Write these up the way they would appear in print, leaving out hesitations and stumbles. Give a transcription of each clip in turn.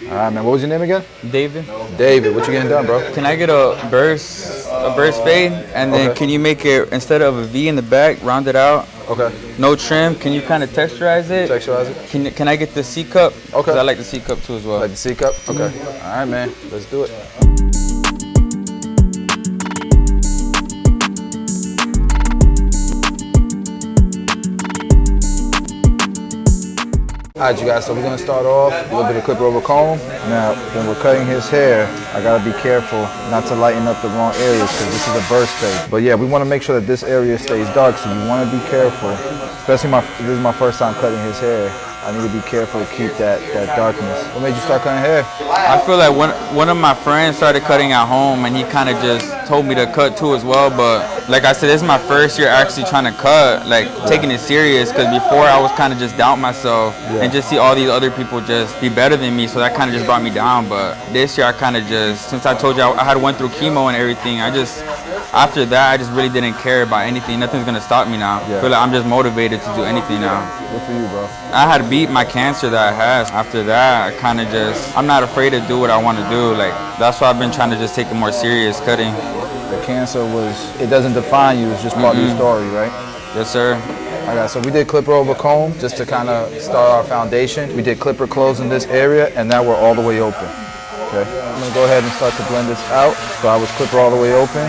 All right, man. What was your name again? David. David. What you getting done, bro? Can I get a burst fade, and then can you make it, instead of a V in the back, round it out? Okay. No trim. Can you kind of texturize it? Texturize it. Can I get the C cup? Okay. Because I like the C cup too as well. Like the C cup? Okay. All right, man. Let's do it. All right, you guys, so we're gonna start off a little bit of clipper over comb. Now, when we're cutting his hair, I gotta be careful not to lighten up the wrong areas because this is a burst fade. But yeah, we wanna make sure that this area stays dark, so you wanna be careful. Especially this is my first time cutting his hair. I need to be careful to keep that darkness. What made you start cutting hair? I feel like one of my friends started cutting at home, and he kind of just told me to cut too as well. But like I said, this is my first year actually trying to cut, like taking it serious. Because before I was kind of just doubting myself and just see all these other people just be better than me. So that kind of just brought me down. But this year I kind of just, since I told you I had went through chemo and everything, after that, I just really didn't care about anything. Nothing's gonna stop me now. I feel like I'm just motivated to do anything now. Good for you, bro. I had beat my cancer that I had. After that, I'm not afraid to do what I want to do. Like, that's why I've been trying to just take it more serious, cutting. The cancer it doesn't define you, it's just part of your story, right? Yes, sir. All right, so we did clipper over comb just to kind of start our foundation. We did clipper close in this area, and now we're all the way open. Okay, I'm gonna go ahead and start to blend this out. So I was clipper all the way open.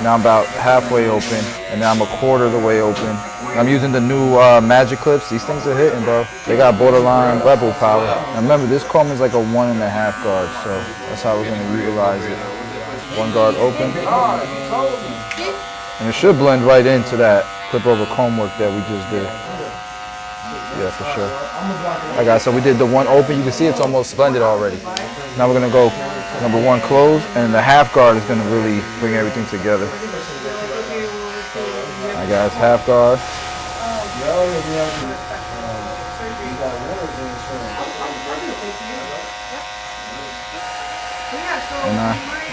Now I'm about halfway open, and now I'm a quarter of the way open. I'm using the new Magic clips. These things are hitting, bro. They got borderline rebel power. Now remember, this comb is like a 1.5 guard, so that's how we're gonna utilize it. 1 guard open. And it should blend right into that clip over comb work that we just did. Yeah, for sure. All right, guys, so we did the 1 open. You can see it's almost blended already. Now we're gonna go number 1 close, and the half guard is gonna really bring everything together. All right, guys, half guard.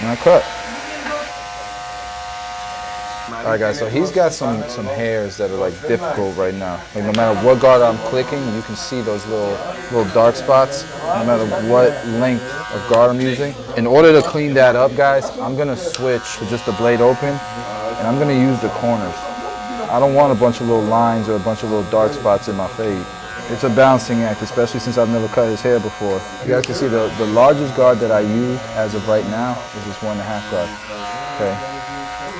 And I cut. All right, guys, so he's got some hairs that are like difficult right now. Like no matter what guard I'm clicking, you can see those little dark spots, no matter what length of guard I'm using. In order to clean that up, guys, I'm gonna switch to just the blade open, and I'm gonna use the corners. I don't want a bunch of little lines or a bunch of little dark spots in my fade. It's a balancing act, especially since I've never cut his hair before. You guys can see the largest guard that I use as of right now is this 1.5 guard, okay?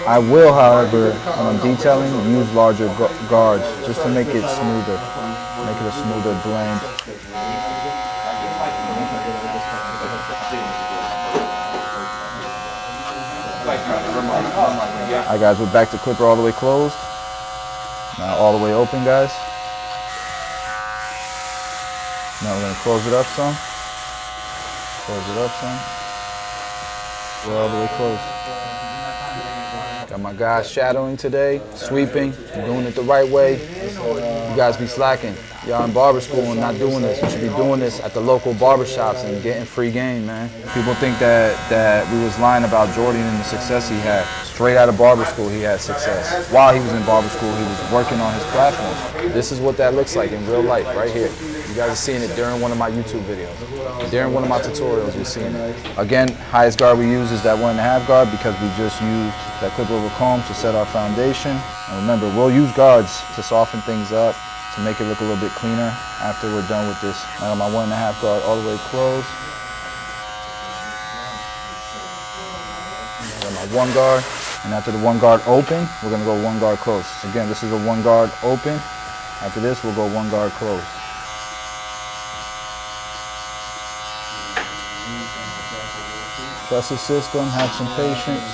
I will, however, when I'm detailing, use larger guards just to make it smoother, make it a smoother blend. All right, guys, we're back to clipper all the way closed. Now all the way open, guys. Now we're gonna close it up some. Close it up some. We're all the way closed. Got my guys shadowing today, sweeping, doing it the right way. You guys be slacking. Y'all in barber school and not doing this. You should be doing this at the local barber shops and getting free game, man. People think that we was lying about Jordan and the success he had. Straight out of barber school, he had success. While he was in barber school, he was working on his platform. This is what that looks like in real life, right here. You guys are seeing it during one of my YouTube videos. During one of my tutorials, you're seeing it. Again, highest guard we use is that 1.5 guard because we just used that clip over comb to set our foundation. And remember, we'll use guards to soften things up, to make it look a little bit cleaner after we're done with this. I got my 1.5 guard all the way closed. I got my 1 guard, and after the 1 guard open, we're gonna go 1 guard close. Again, this is a 1 guard open. After this, we'll go 1 guard close. Trust the system, have some patience.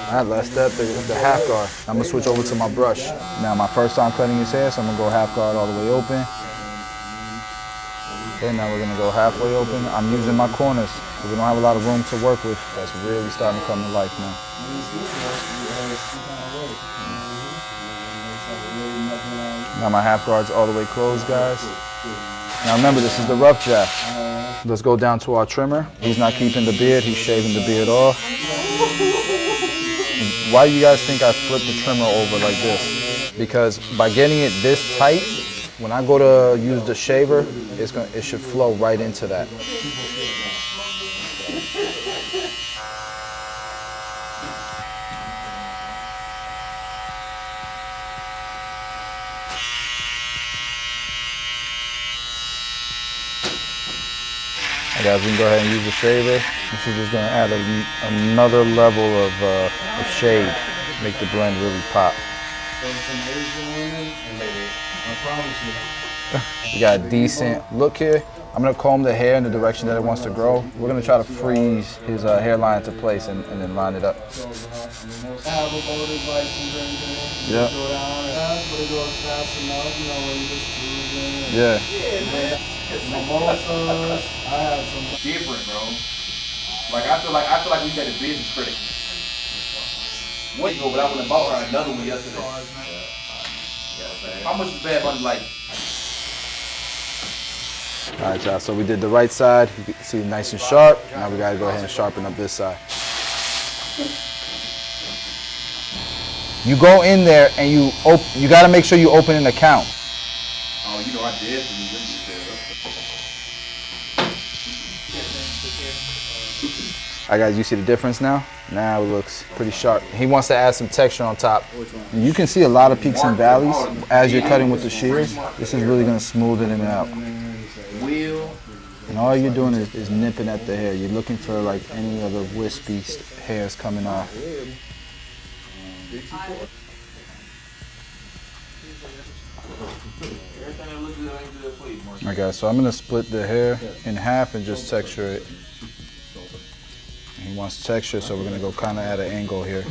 All right, last step, the half guard. I'm gonna switch over to my brush. Now, my first time cutting his hair, so I'm gonna go half guard all the way open. Okay, now we're gonna go halfway open. I'm using my corners, because we don't have a lot of room to work with. That's really starting to come to life now. Now my half guard's all the way closed, guys. Now remember, this is the rough draft. Let's go down to our trimmer. He's not keeping the beard, he's shaving the beard off. Why do you guys think I flipped the trimmer over like this? Because by getting it this tight, When I go to use the shaver, it should flow right into that. Alright guys, we can go ahead and use the shaver. This is just gonna add another level of shade, make the blend really pop. We got a decent look here. I'm gonna comb the hair in the direction that it wants to grow. We're gonna try to freeze his hairline into place and then line it up. Yeah. Yeah. Different, bro. I feel like we got a business critic. One ago, but I went and bought her another one yesterday. How much is Bad Bunny like? All right, y'all, so we did the right side. You can see nice and sharp. Now we gotta go ahead and sharpen up this side. You go in there and you gotta make sure you open an account. Oh, you know I did for you. All right, guys, you see the difference now? Now it looks pretty sharp. He wants to add some texture on top. And you can see a lot of peaks and valleys as you're cutting with the shears. This is really gonna smooth it out. And all you're doing is nipping at the hair. You're looking for like any other wispy hairs coming off. Okay, so I'm gonna split the hair in half and just texture it. He wants texture, so we're gonna go kind of at an angle here.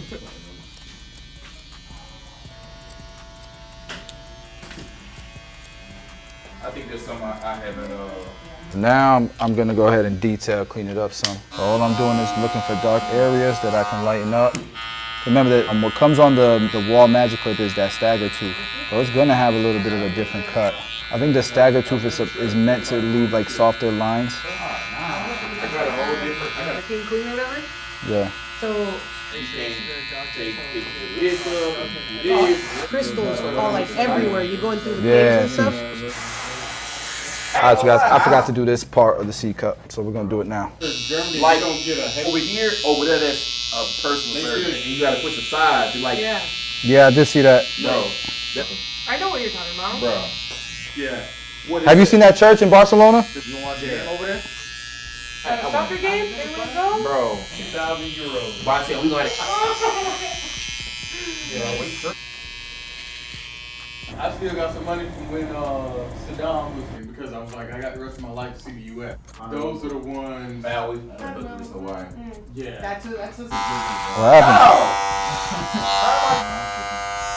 I think there's some I haven't. Now I'm gonna go ahead and detail, clean it up some. So all I'm doing is looking for dark areas that I can lighten up. Remember that what comes on the wall magic clip is that stagger tooth. So it's gonna have a little bit of a different cut. I think the stagger tooth is meant to leave like softer lines. I got a whole different. I got a King Queen or whatever? Yeah. So crystals all like everywhere. You're going through the caves and stuff. All right, you guys, I forgot to do this part of the C cut, so we're gonna do it now. Like over here, over there, that's a personal surgery. You gotta put your sides. You like, Yeah, I did see that. bro. I know what you're talking about. Bro. Yeah. Have you seen that church in Barcelona? You want to watch a game over there? At a soccer game? They wanna go? Bro, 2,000 euros. Why I said we gonna. I still got some money from when Saddam was here because I was like, I got the rest of my life to see the U.S. Those are the ones. Maui. Hawaii. Yeah. That's a What happened?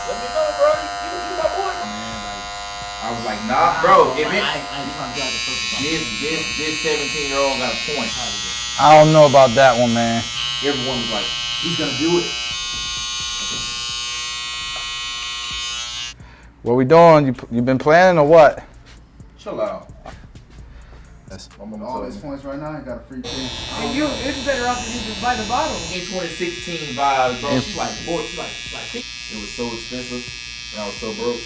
Let me know, bro. You my boy. I was like, nah, bro. If this 17-year-old got a point. I don't know about that one, man. Everyone was like, he's gonna do it. What we doing? You been planning or what? Chill out. All these points right now, I got a free pin. It's better off if you just buy the bottle. In 2016 vibes, bro. She like, boy, she like, it was so expensive, and I was so broke.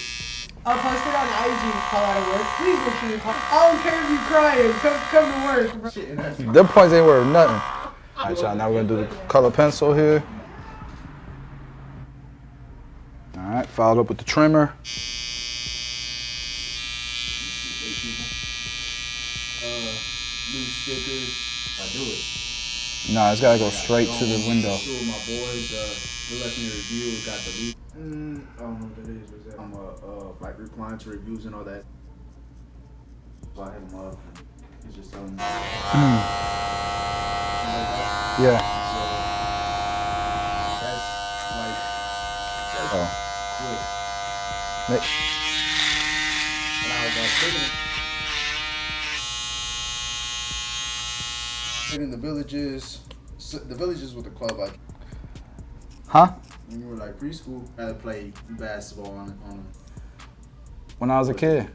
I'll post it on IG. Call out of work. Please make sure you call. I don't care if you crying. Come to work, bro. Them points ain't worth nothing. All right, y'all. Now we're gonna do the color pencil here. All right, followed up with the trimmer. New stickers. I do it. No, it's gotta go straight to the window. Two of my boys, they left me a review. Got the lead. I don't know what that is. What's that? I'm like replying to reviews and all that. So I hit him up. He's just telling me. Yeah. So that's like. Oh. Quick. And I was thinking the villages with the club. Huh? When you were like preschool, I had to play basketball on When I was a kid.